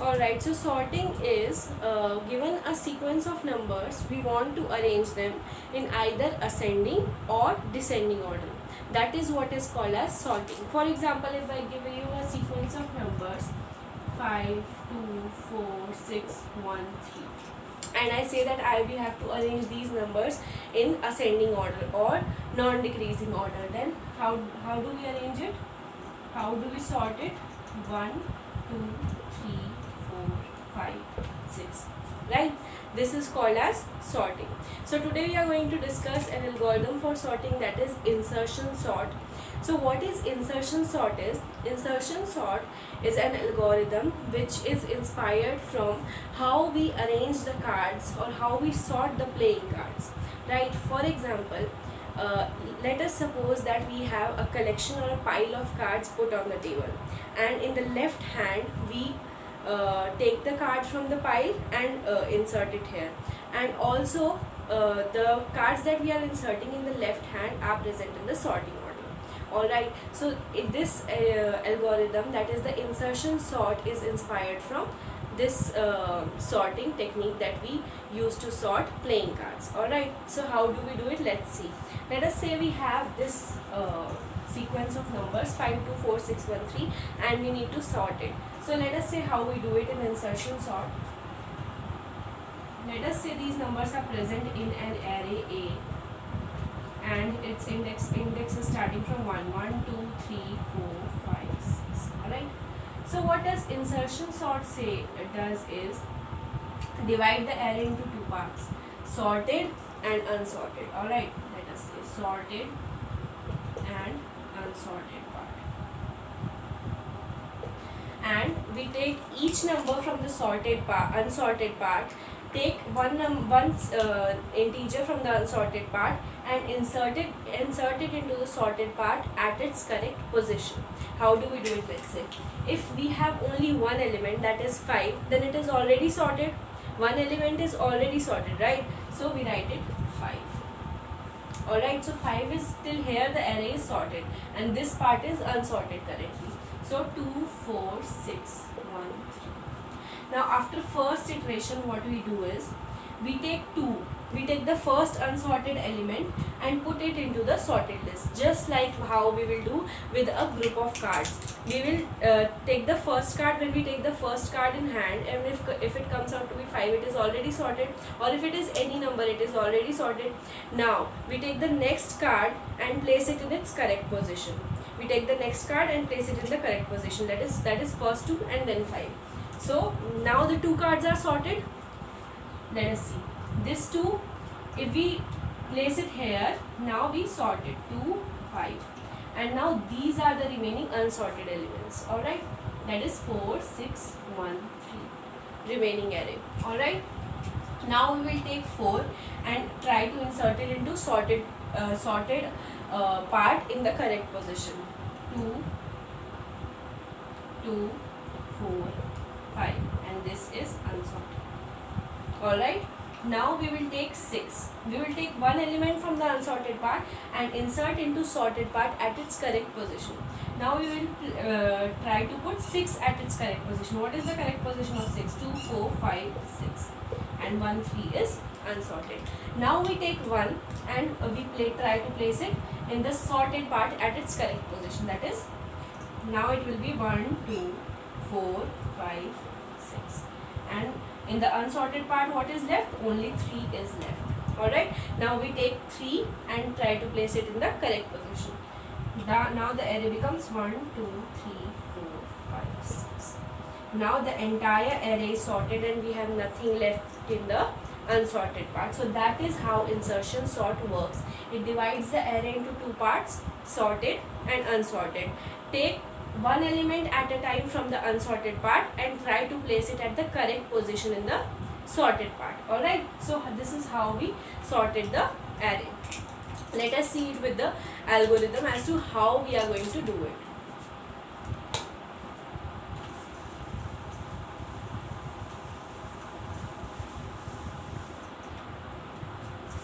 Alright, so sorting is given a sequence of numbers, we want to arrange them in either ascending or descending order. That is what is called as sorting. For example, if I give you a sequence of numbers 5, 2, 4, 6, 1, 3, and I say that we have to arrange these numbers in ascending order or non-decreasing order, then how do we arrange it? How do we sort it? 1, 2, 3, 4, 5, 6, right? This is called as sorting. So today we are going to discuss an algorithm for sorting, that is insertion sort. So what is insertion sort is? Insertion sort is an algorithm which is inspired from how we arrange the cards or how we sort the playing cards, right? For example, let us suppose that we have a collection or a pile of cards put on the table, and in the left hand we take the card from the pile and insert it here, and also the cards that we are inserting in the left hand are present in the sorting order. Alright, so in this algorithm, that is the insertion sort, is inspired from this sorting technique that we use to sort playing cards. Alright, so how do we do it? Let's see. Let us say we have this sequence of numbers 5, 2, 4, 6, 1, 3, and we need to sort it. So let us say how we do it in insertion sort. Let us say these numbers are present in an array A, and its index is starting from 1, 1, 2, 3, 4, 5, 6. Alright. So what does insertion sort say? It does is divide the array into two parts, sorted and unsorted. Alright, let us say sorted and unsorted part. And we take each number from the sorted part, unsorted part, take one integer from the unsorted part and insert it into the sorted part at its correct position. How do we do it? Let's say if we have only one element, that is 5, then it is already sorted. One element is already sorted, right? So we write it 5. Alright, so 5 is still here, the array is sorted, and this part is unsorted currently. So 2, 4, 6, 1, 3. Now after first iteration, what we do is we take the first unsorted element and put it into the sorted list, just like how we will do with a group of cards. We will take the first card. When we take the first card in hand, and if it comes out to be 5, it is already sorted, or if it is any number, it is already sorted. Now we take the next card and place it in its correct position. We take the next card and place it in the correct position, that is first 2 and then 5. So now the two cards are sorted. Let us see. This 2, if we place it here, now we sort it 2, 5, and now these are the remaining unsorted elements. Alright, that is 4, 6, 1, 3 remaining array. Alright, now we will take 4 and try to insert it into sorted part in the correct position. 2, 2, 4, 5, and this is unsorted. Alright, now we will take 6. We will take one element from the unsorted part and insert into sorted part at its correct position. Now we will try to put 6 at its correct position. What is the correct position of 6? 2, 4, 5, 6, and 1, 3 is unsorted. Now we take 1 and we try to place it in the sorted part at its correct position. That is, now it will be 1, 2, 4, 5, 6, and in the unsorted part, what is left? Only 3 is left. Alright, now we take 3 and try to place it in the correct position. Now the array becomes 1, 2, 3, 4, 5, 6. Now the entire array is sorted and we have nothing left in the unsorted part. So that is how insertion sort works. It divides the array into two parts, sorted and unsorted. Take one element at a time from the unsorted part and try to place it at the correct position in the sorted part. Alright, so this is how we sorted the array. Let us see it with the algorithm as to how we are going to do it.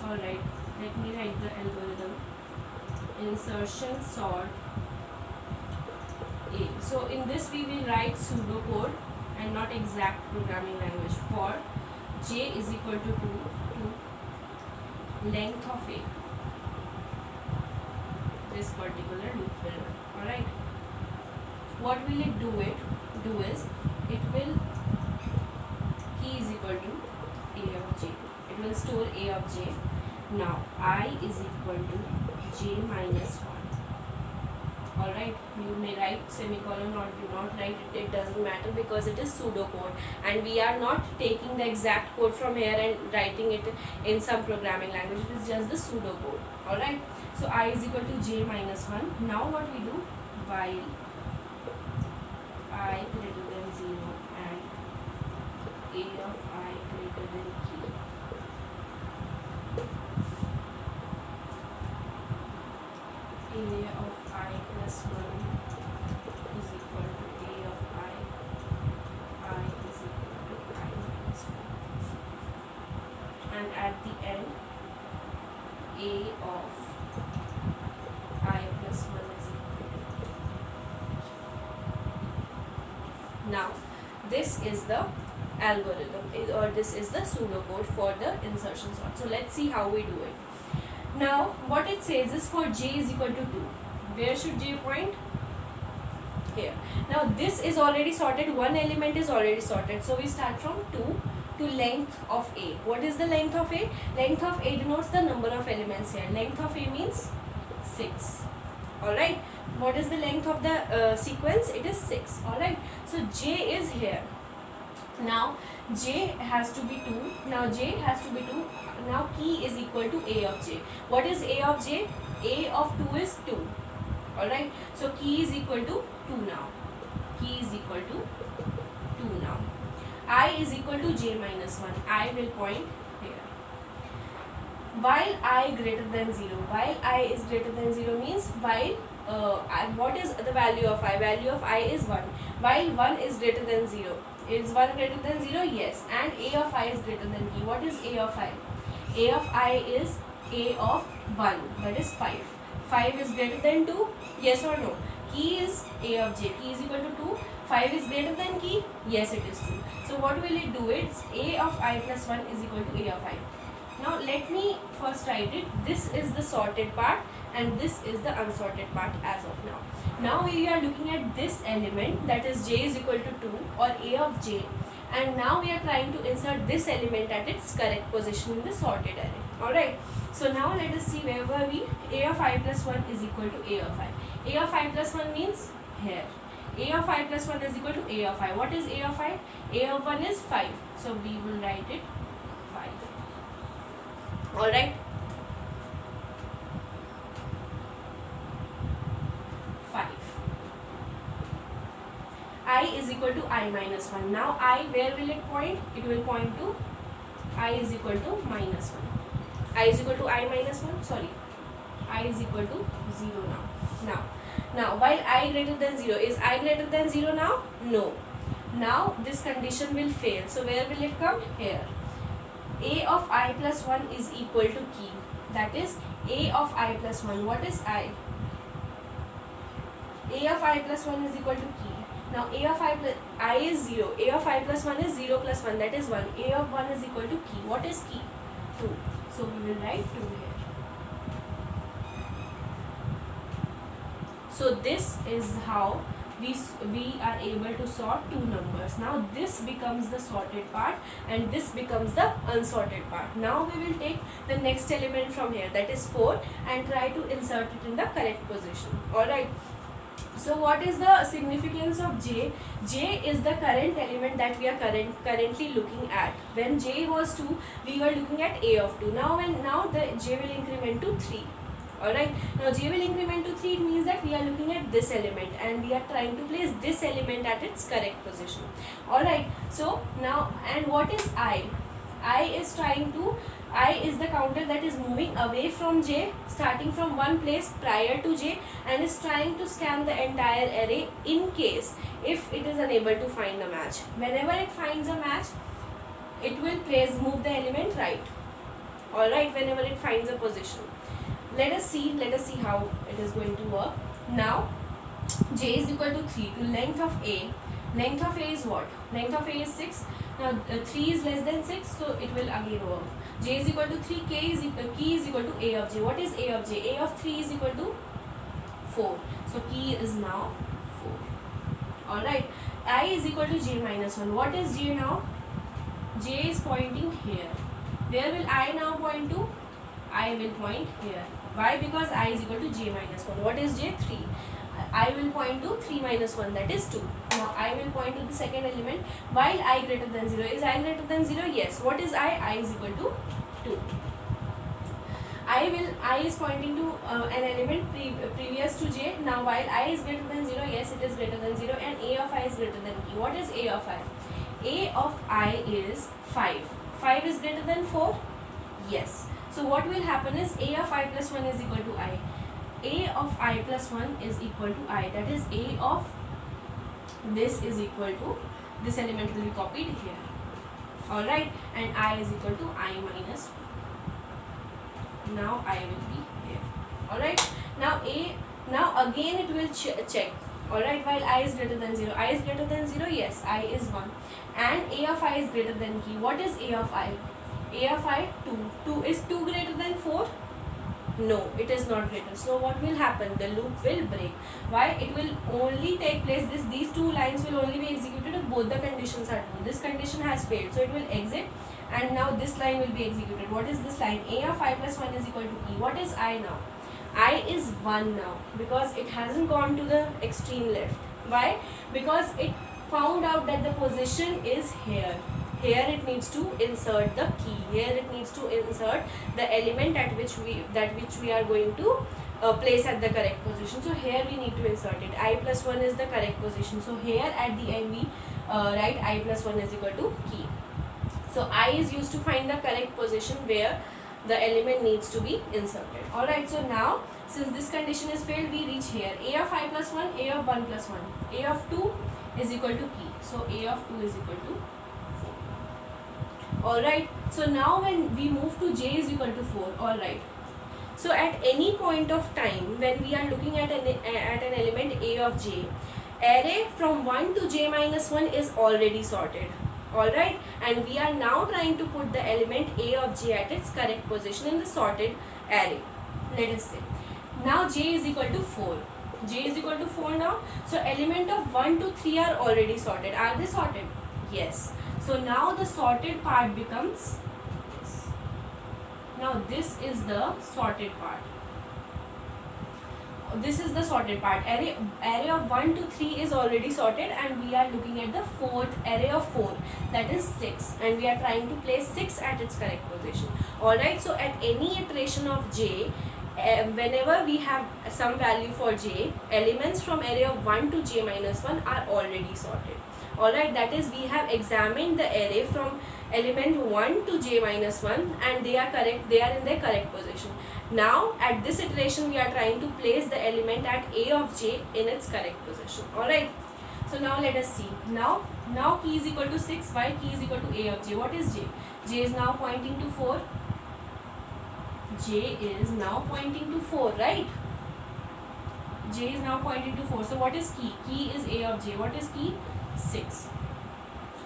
Alright, let me write the algorithm. Insertion sort A. So in this we will write pseudocode and not exact programming language. For j is equal to 2 to length of a, this particular loop will run. Alright, what will it do is it will key is equal to a of j. It will store a of j. Now I is equal to j minus 1. Alright, you may write semicolon or do not write it, it doesn't matter because it is pseudocode and we are not taking the exact code from here and writing it in some programming language. It is just the pseudocode. Alright, so I is equal to j minus 1. Now what we do, while I greater than 0 and a of I greater than key, a of I plus 1 is equal to a of I is equal to I minus 1, and at the end a of I plus 1 is equal to. Now this is the algorithm, or this is the pseudocode for the insertion sort. So let's see how we do it. Now what it says is for j is equal to 2, where should j point? Here. Now this is already sorted, one element is already sorted, so we start from 2 to length of a. What is the length of a? Length of a denotes the number of elements here. Length of a means 6. Alright, what is the length of the sequence? It is 6. Alright, so j is here. Now j has to be 2. Now j has to be 2. Now key is equal to a of j. What is a of j? A of 2 is 2. Alright, so key is equal to 2 now. Key is equal to 2 now. I is equal to j minus 1. I will point here. While I greater than 0. While I is greater than 0 means while what is the value of I? Value of I is 1. While 1 is greater than 0. Is 1 greater than 0? Yes. And a of I is greater than key. What is a of I? A of I is a of 1. That is 5. 5 is greater than 2? Yes or no? Key is a of j. Key is equal to 2. 5 is greater than key? Yes, it is 2. So what will it do? It's a of I plus 1 is equal to a of I. Now let me first write it. This is the sorted part and this is the unsorted part as of now. Now we are looking at this element, that is j is equal to 2 or a of j, and now we are trying to insert this element at its correct position in the sorted array. Alright, so now let us see where were we. A of I plus 1 is equal to a of I. A of I plus 1 means here. A of I plus 1 is equal to a of I. What is a of I? A of 1 is 5. So we will write it 5. Alright. 5. I is equal to I minus 1. Now I, where will it point? It will point to I is equal to minus 1. I is equal to I minus 1. Sorry. I is equal to 0 now. Now while I greater than 0, is I greater than 0 now? No. Now this condition will fail. So where will it come? Here. A of I plus 1 is equal to key. That is A of I plus 1. What is I? A of I plus 1 is equal to key. Now A of I plus I is 0. A of I plus 1 is 0 plus 1. That is 1. A of 1 is equal to key. What is key? 2. So we will write 2 here. So this is how we are able to sort two numbers. Now this becomes the sorted part and this becomes the unsorted part. Now we will take the next element from here, that is 4, and try to insert it in the correct position. Alright. So what is the significance of j? J is the current element that we are currently looking at. When j was 2, we were looking at a of 2. Now the j will increment to 3. Alright, now j will increment to 3, it means that we are looking at this element and we are trying to place this element at its correct position. Alright, so now, and what is I? I is the counter that is moving away from j, starting from one place prior to j, and is trying to scan the entire array in case if it is unable to find a match. Whenever it finds a match, it will move the element right. Alright, whenever it finds a position. Let us see how it is going to work. Now j is equal to 3 to length of a. Length of A is what? Length of A is 6. Now 3 is less than 6, so it will again work. J is equal to 3, key is equal to A of J. What is A of J? A of 3 is equal to 4. So key is now 4. Alright. I is equal to J minus 1. What is J now? J is pointing here. Where will I now point to? I will point here. Why? Because I is equal to J minus 1. What is J? 3. I will point to 3 minus 1, that is 2. Now I will point to the second element while I greater than 0. Is I greater than 0? Yes. What is I? I is equal to 2. I is pointing to an element previous to J. Now while I is greater than 0, yes, it is greater than 0, and A of I is greater than key. What is A of I? A of I is 5. 5 is greater than 4? Yes. So what will happen is A of I plus 1 is equal to I. A of I plus 1 is equal to I. That is A of this is equal to, this element will be copied here. Alright. And I is equal to I minus 1. Now I will be here. Alright. Now again it will check. Alright. While I is greater than 0. I is greater than 0. Yes. I is 1. And A of I is greater than key. What is A of I? A of I 2. 2 is 2 greater than 4? No, it is not greater. So what will happen? The loop will break. Why? It will only take place, these two lines will only be executed if both the conditions are true. This condition has failed, so it will exit, and now this line will be executed. What is this line? A of I plus 1 is equal to E. What is I now? I is 1 now, because it hasn't gone to the extreme left. Why? Because it found out that the position is here. Here it needs to insert the key. Here it needs to insert the element at which we are going to place at the correct position. So here we need to insert it. I plus 1 is the correct position. So here at the end we write I plus 1 is equal to key. So I is used to find the correct position where the element needs to be inserted. Alright, so now since this condition is failed, we reach here. A of I plus 1, A of 1 plus 1. A of 2 is equal to key. So A of 2 is equal to 4. Alright, so now when we move to J is equal to 4. Alright, so at any point of time when we are looking at an element A of J, array from 1 to J minus 1 is already sorted. Alright, and we are now trying to put the element A of J at its correct position in the sorted array. Let us say, now J is equal to 4. J is equal to 4 now. So element of 1 to 3 are already sorted. Are they sorted? Yes. So now the sorted part becomes this. Now this is the sorted part. This is the sorted part. Array of 1 to 3 is already sorted, and we are looking at the fourth array of 4, that is 6, and we are trying to place 6 at its correct position. Alright, so at any iteration of J, whenever we have some value for J, elements from array of 1 to J minus 1 are already sorted. Alright, that is, we have examined the array from element 1 to J minus 1 and they are correct, they are in their correct position. Now at this iteration we are trying to place the element at A of J in its correct position. Alright, so now let us see. Now key is equal to 6, while key is equal to A of J. What is J? J is now pointing to 4. J is now pointing to 4, right? J is now pointing to 4. So what is key? Key is A of J. What is key? 6.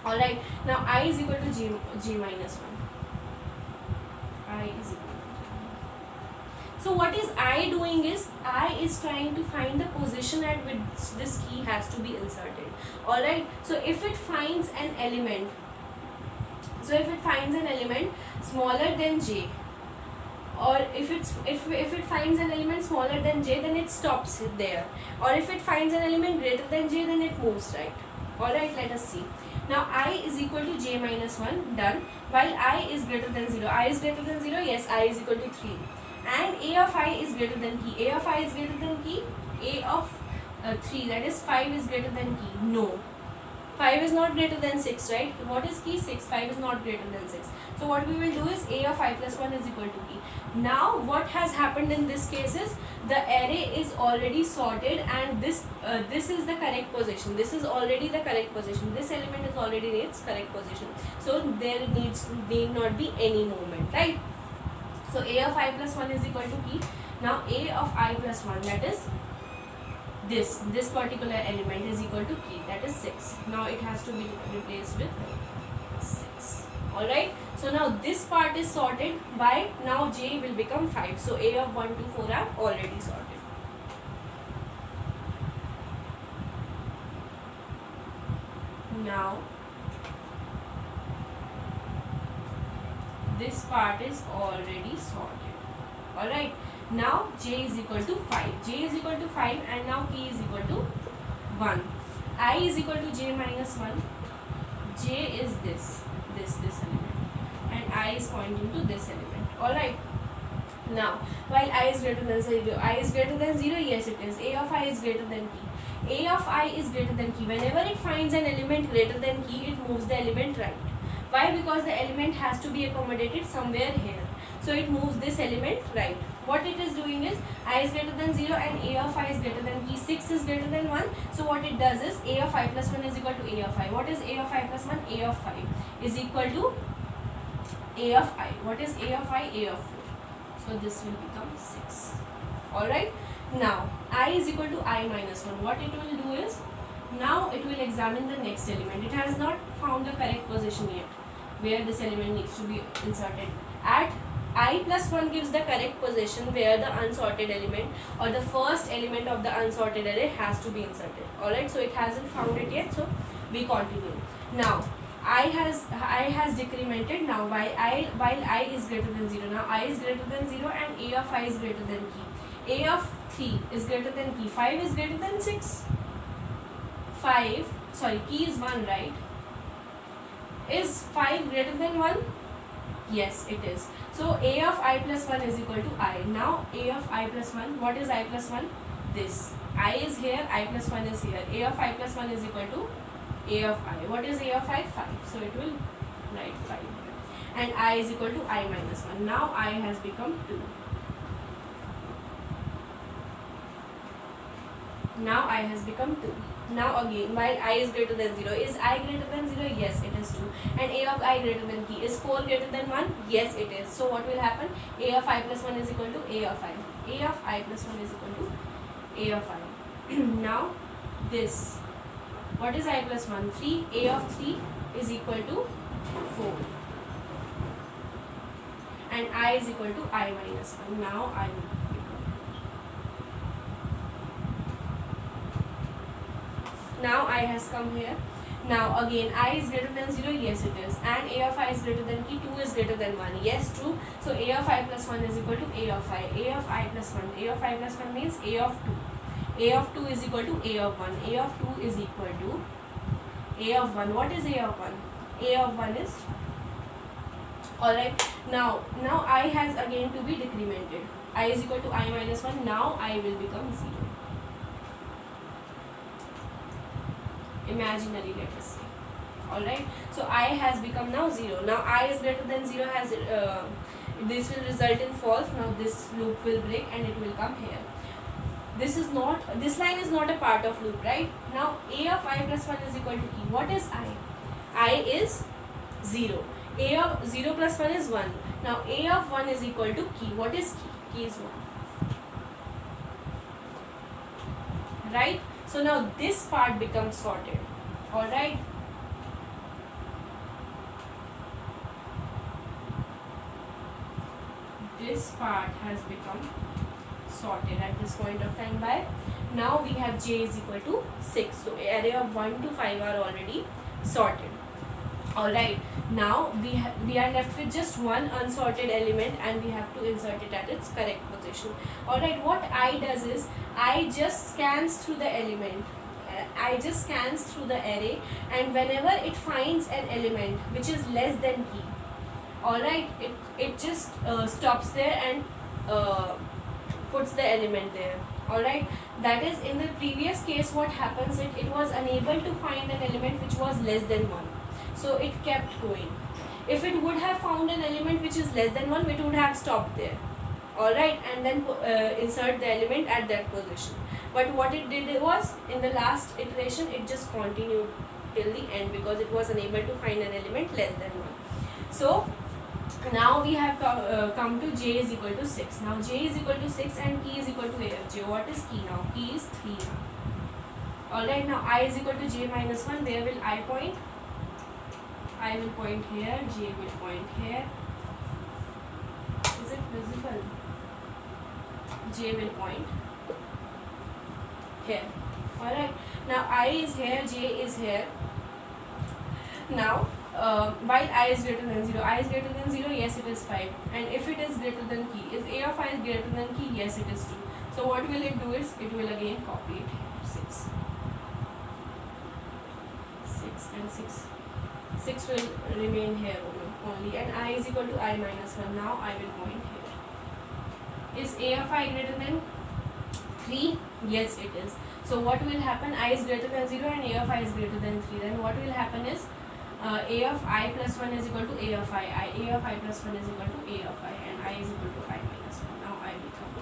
Alright, now I is equal to J minus 1. I is equal to J. So what is I doing is, I is trying to find the position at which this key has to be inserted. Alright, so if it finds an element, smaller than J, or if it finds an element smaller than J, then it stops it there, or if it finds an element greater than J, then it moves, right? Alright, let us see. Now I is equal to J minus 1, done. While I is greater than 0. I is greater than 0, yes, I is equal to 3. And A of I is greater than key. A of I is greater than key. A of 3, that is 5 is greater than key. No. 5 is not greater than 6, right? What is key? 6. 5 is not greater than 6. So what we will do is A of I plus 1 is equal to key. Now what has happened in this case is, the array is already sorted and this is the correct position. This is already the correct position. This element is already in its correct position. So there need not be any movement, right? So A of I plus 1 is equal to key. Now A of I plus 1, that is this particular element is equal to key, that is 6. Now it has to be replaced with 6. Alright, so now this part is sorted by, now j will become 5. So a of 1 to 4 are already sorted. Now this part is already sorted. Alright, now j is equal to 5. J is equal to 5 and now key is equal to 1. I is equal to j minus 1. J is this element and I is pointing to this element. Alright, now while I is greater than 0, I is greater than 0, yes it is. A of I is greater than key. A of I is greater than key. Whenever it finds an element greater than key, it moves the element right. Why? Because the element has to be accommodated somewhere here. So it moves this element right. What it is doing is, I is greater than 0 and a of I is greater than key. 6 is greater than 1. So what it does is, a of I plus 1 is equal to a of I. What is a of I plus 1? A of 5 is equal to a of I. What is a of I? A of 4. So this will become 6. Alright. Now I is equal to I minus 1. What it will do is, now it will examine the next element. It has not found the correct position yet where this element needs to be inserted. At I plus 1 gives the correct position where the unsorted element or the first element of the unsorted array has to be inserted. Alright, so it hasn't found it yet, so we continue. Now I has decremented. Now while I is greater than 0, now I is greater than 0 and a of I is greater than key. A of 3 is greater than key. 5 is greater than 6. Key is 1, right? Is 5 greater than 1? Yes, it is. So a of I plus 1 is equal to I. Now a of I plus 1, what is I plus 1? This. I is here, I plus 1 is here. A of I plus 1 is equal to a of I. What is a of I? 5. So it will write 5. And I is equal to I minus 1. Now I has become 2. Now I has become 2. Now again, while I is greater than 0, is I greater than 0? Yes, it is 2. And a of I greater than key. Is 4 greater than 1? Yes, it is. So what will happen? A of I plus 1 is equal to a of I. A of I plus 1 is equal to a of I. Now this. What is I plus 1? 3. A of 3 is equal to 4. And I is equal to I minus 1. Now I will. Now I has come here. Now again, I is greater than 0, yes it is. And a of I is greater than key, 2 is greater than 1, yes true. So a of I plus 1 is equal to a of I. A of I plus 1. A of I plus 1 means a of 2. A of 2 is equal to a of 1. A of 2 is equal to a of 1. What is a of 1? A of 1 is, alright. Now I has again to be decremented. I is equal to I minus 1. Now I will become 0. Imaginary, let us say. Alright, so I has become now 0. Now I is greater than 0 has this will result in false. Now this loop will break and it will come here. This line is not a part of loop, right? Now a of I plus 1 is equal to key. What is I? I is 0. A of 0 plus 1 is 1. Now a of 1 is equal to key. What is key? Key is 1. Right? So now this part becomes sorted. Alright. This part has become sorted at this point of time by, now we have j is equal to 6. So array of 1 to 5 are already sorted. Alright. Now we are left with just one unsorted element and we have to insert it at its correct position. Alright, what I does is, I just scans through the element. I just scans through the array, and whenever it finds an element which is less than key, alright, it just stops there and puts the element there. Alright, that is, in the previous case what happens, it was unable to find an element which was less than 1. So it kept going. If it would have found an element which is less than 1, it would have stopped there. Alright, and then insert the element at that position. But what it did was, in the last iteration, it just continued till the end because it was unable to find an element less than 1. So now we have come to j is equal to 6. Now j is equal to 6 and key is equal to a of j. What is key now? Key is 3 now. Alright, now I is equal to j minus 1. Where will I point? I will point here, j will point here. Is it visible? J will point here. Alright, now I is here, j is here. Now while I is greater than 0, I is greater than 0, yes it is 5. And if it is greater than key, is a of I is greater than key? Yes it is 2. So what will it do is, it will again copy it here, 6. 6 and 6. 6 will remain here only, and I is equal to I minus 1. Now I will point here. Is a of I greater than 3? Yes it is. So what will happen? I is greater than 0 and a of I is greater than 3. Then what will happen is a of I plus 1 is equal to a of I. A of I plus 1 is equal to a of I, and I is equal to I minus 1. Now I will come.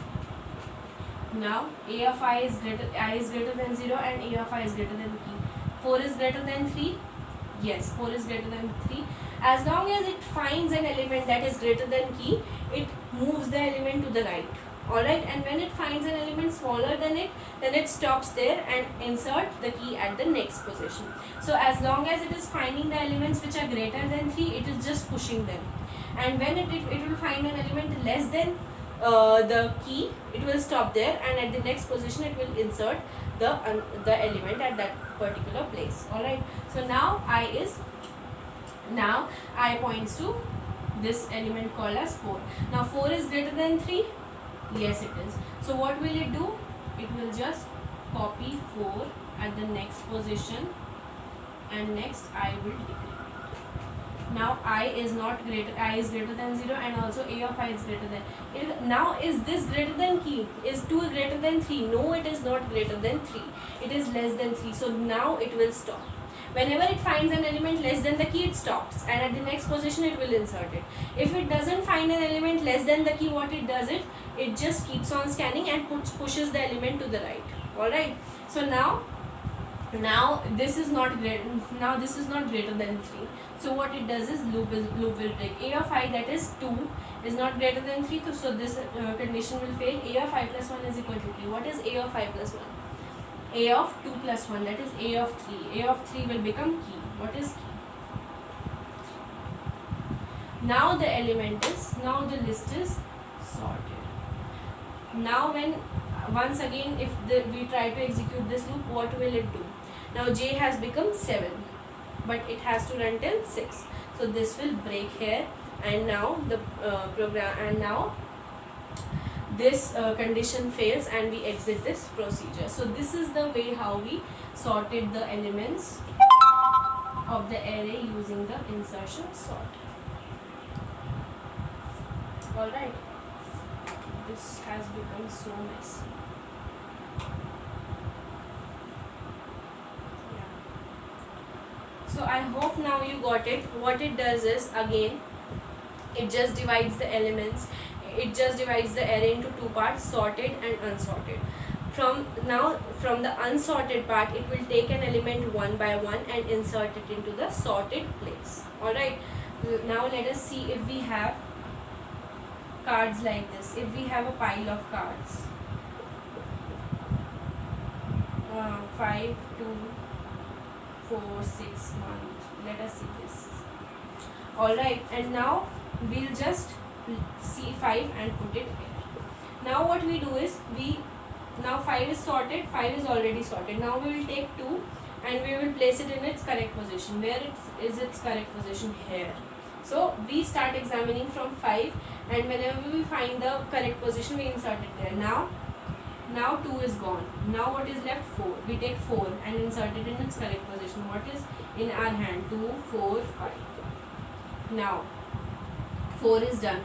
Now a of I is greater than 0 and a of I is greater than 3. 4 is greater than 3? Yes, 4 is greater than 3. As long as it finds an element that is greater than key, it moves the element to the right. Alright, and when it finds an element smaller than it, then it stops there and insert the key at the next position. So as long as it is finding the elements which are greater than 3, it is just pushing them. And when it will find an element less than the key, it will stop there, and at the next position it will insert the element at that particular place. Alright, so now I points to this element called as 4. Now 4 is greater than 3? Yes it is. So what will it do? It will just copy 4 at the next position, and next I will decrement. Now I is greater than 0, and also a of I is greater than. Now is this greater than key? Is 2 greater than 3? No, it is not greater than 3. It is less than 3. So now it will stop. Whenever it finds an element less than the key, it stops, and at the next position it will insert it. If it doesn't find an element less than the key, what it does, it just keeps on scanning and pushes the element to the right. Alright, so now this is not greater than 3. So what it does is loop will break. A of I, that is 2, is not greater than 3, so this condition will fail. A of I plus 1 is equal to 3. What is A of I plus 1? A of 2 plus 1, that is A of 3. A of 3 will become key. What is key? Now the list is sorted. Now once again if we try to execute this loop, what will it do? Now j has become 7, but it has to run till 6. So this will break here, and now the this condition fails and we exit this procedure. So this is the way how we sorted the elements of the array using the insertion sort. Alright, this has become so messy. So I hope now you got it. What it does is, again, it just divides the elements. It just divides the array into two parts, sorted and unsorted. From the unsorted part, it will take an element one by one and insert it into the sorted place. Alright, now let us see if we have cards like this. If we have a pile of cards, 5, 2, 4, 6, 1. Let us see this. Alright, and now we'll just see 5 and put it here. Now what we do is, now 5 is sorted, 5 is already sorted. Now we will take 2 and we will place it in its correct position. Where is its correct position? Here. So we start examining from 5, and whenever we find the correct position, we insert it there. Now 2 is gone. Now what is left? 4. We take 4 and insert it in its correct position. What is in our hand? 2, 4, 5. Now 4 is done.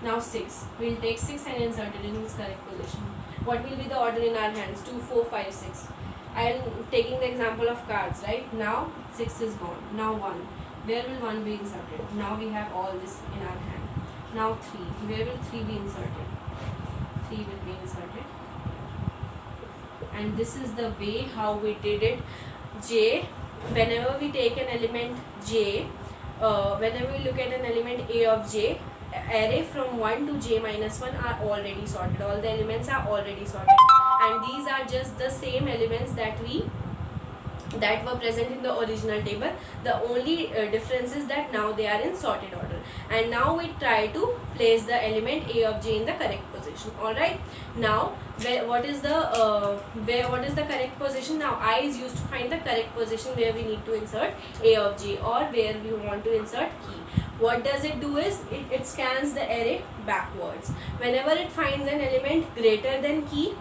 Now 6. We will take 6 and insert it in its correct position. What will be the order in our hands? 2, 4, 5, 6. I am taking the example of cards, right? Now 6 is gone. Now 1. Where will 1 be inserted? Now we have all this in our hand. Now 3. Where will 3 be inserted? 3 will be inserted. And this is the way how we did it. J, whenever we take an element J, whenever we look at an element A of J, array from 1 to J minus 1 are already sorted. All the elements are already sorted. And these are just the same elements that we that were present in the original table. The only difference is that now they are in sorted order, and now we try to place the element a of j in the correct position. All right, now what is the correct position? Now I is used to find the correct position where we need to insert a of j, or where we want to insert key. What does it do is it scans the array backwards. Whenever it finds an element greater than key,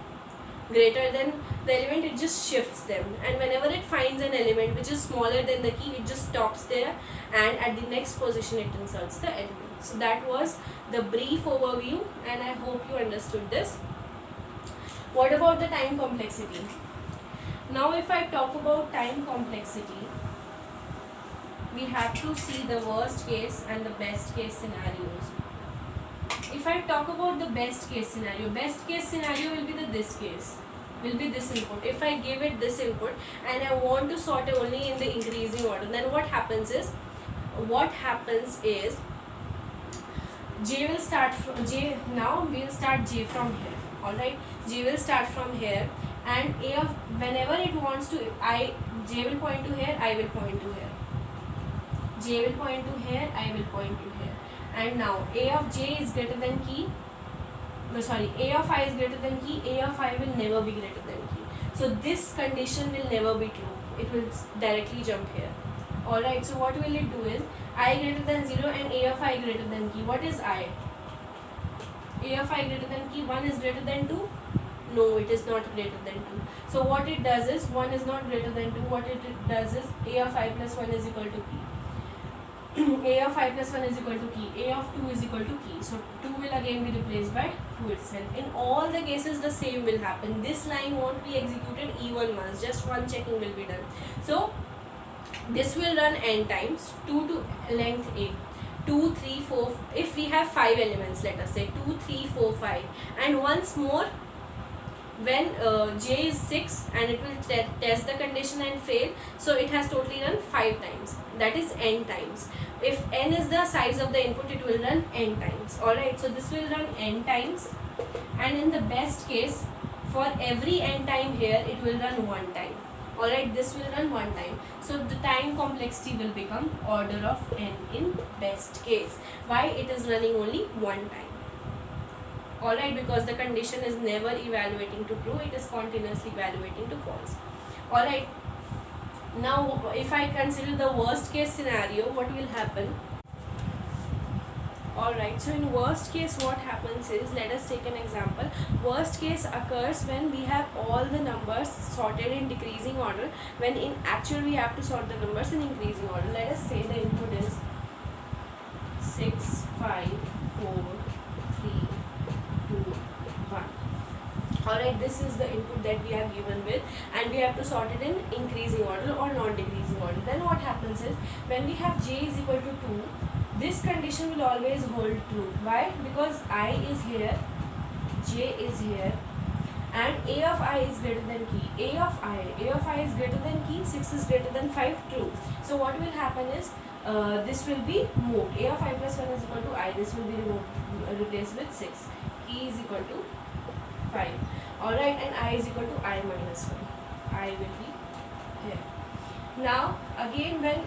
greater than the element, it just shifts them, and whenever it finds an element which is smaller than the key, it just stops there, and at the next position it inserts the element. So that was the brief overview, and I hope you understood this. What about the time complexity? Now if I talk about time complexity, we have to see the worst case and the best case scenarios. If I talk about the best case scenario will be this case, will be this input. If I give it this input and I want to sort it only in the increasing order, then what happens is j will start from j. Now we will start j from here. All right, j will start from here, and a of, whenever it wants to, j will point to here, I will point to here, j will point to here, I will point to here. And now a of j is greater than key, a of I is greater than key, a of I will never be greater than key. So this condition will never be true. It will directly jump here. Alright, so what will it do is I greater than 0 and a of I greater than key. What is I? A of I greater than key, 1 is greater than 2? No, it is not greater than 2. So what it does is 1 is not greater than 2. What it does is a of I plus 1 is equal to key. a of I plus 1 is equal to key, a of 2 is equal to key. So 2 will again be replaced by 2 itself. In all the cases the same will happen. This line won't be executed even once, just one checking will be done. So this will run n times, 2 to length a, 2, 3, 4, if we have 5 elements, let us say 2, 3, 4, 5, and once more when j is 6 and it will test the condition and fail, so it has totally run 5 times, that is n times. If n is the size of the input, it will run n times. Alright, so this will run n times, and in the best case, for every n time here, it will run 1 time. Alright, this will run 1 time. So the time complexity will become order of n in best case. Why? It is running only 1 time. Alright, because the condition is never evaluating to true, it is continuously evaluating to false. Alright, now if I consider the worst case scenario, what will happen? Alright, so in worst case what happens is, let us take an example. Worst case occurs when we have all the numbers sorted in decreasing order, when in actual we have to sort the numbers in increasing order. Let us say the input is 6, 5, 4, 3, 2, 1. Alright, this is the input that we are given with, and we have to sort it in increasing order or non-decreasing order. Then what happens is, when we have j is equal to 2, this condition will always hold true. Why? Because I is here, j is here, and a of I is greater than key. A of I is greater than key, 6 is greater than 5, true. So what will happen is, this will be moved. A of I plus 1 is equal to I, this will be replaced with 6. Key is equal to 5. Alright, and I is equal to I minus 1. I will be here. Now again, when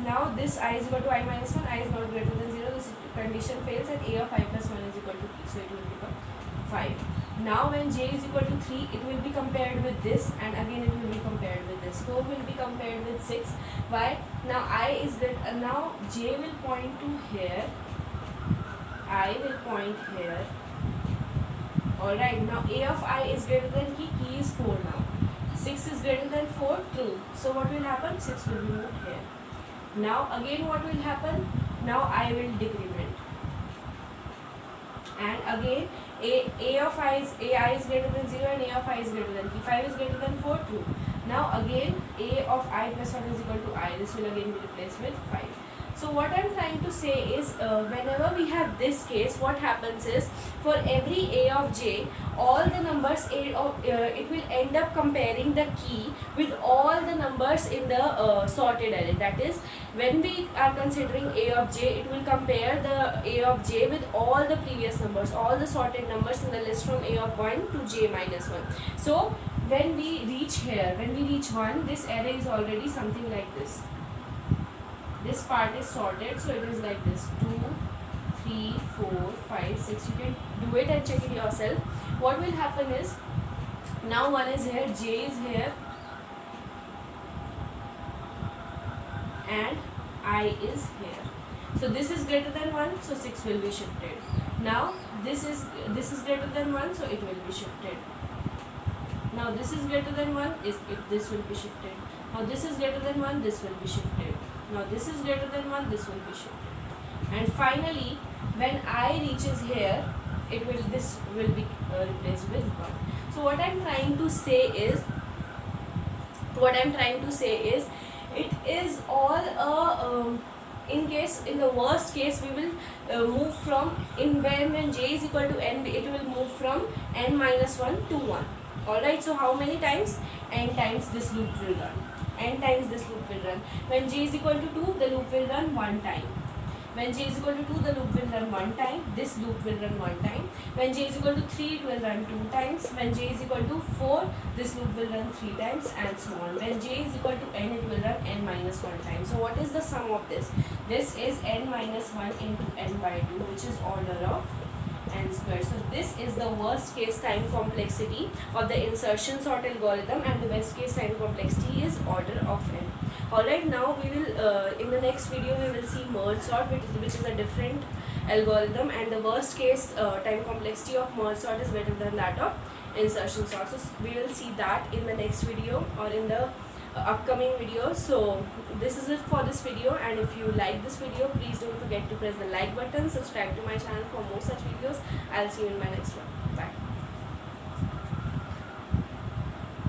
now this I is equal to I minus 1, I is not greater than 0, this condition fails, and a of I plus 1 is equal to p, so it will become 5. Now when j is equal to 3, it will be compared with this, and again it will be compared with this. 4 will be compared with 6. Why? Now I is that now j will point to here, I will point here. Alright, now a of I is greater than key is 4 now. 6 is greater than 4, true. So what will happen? 6 will be moved here. Now again what will happen? Now I will decrement. And again a of I is greater than 0 and a of I is greater than key. 5 is greater than 4, true. Now again a of I plus 1 is equal to I. This will again be replaced with 5. So what I am trying to say is, whenever we have this case, what happens is, for every a of j, all the numbers it will end up comparing the key with all the numbers in the sorted array. That is, when we are considering a of j, it will compare the a of j with all the previous numbers, all the sorted numbers in the list from a of 1 to j minus 1. So when we reach here, when we reach 1, this array is already something like this. This part is sorted, so it is like this: 2, 3, 4, 5, 6. You can do it and check it yourself. What will happen is, now 1 is here, j is here, and I is here. So this is greater than 1, so 6 will be shifted. Now this is greater than 1, so it will be shifted. Now this is greater than 1, this will be shifted. Now this is greater than 1, this will be shifted. Now this is greater than 1, this will be shifted. And finally, when I reaches here, this will be replaced with 1. So what I'm trying to say is, it is all in the worst case, we will move from, when j is equal to n, it will move from n minus 1 to 1. Alright, so how many times? N times this loop will run. N times this loop will run. When j is equal to 2, the loop will run 1 time. When j is equal to 2, the loop will run 1 time. This loop will run 1 time. When j is equal to 3, it will run 2 times. When j is equal to 4, this loop will run 3 times, and so on. When j is equal to n, it will run n minus 1 time. So what is the sum of this? This is n minus 1 into n by 2, which is order of n square. So this is the worst case time complexity of the insertion sort algorithm, and the best case time complexity is order of n. Alright, now we will in the next video we will see merge sort, which is a different algorithm, and the worst case time complexity of merge sort is better than that of insertion sort. So we will see that in the next video or in the upcoming video. So this is it for this video, and if you like this video, please don't forget to press the like button, subscribe to my channel for more such videos. I'll see you in my next one.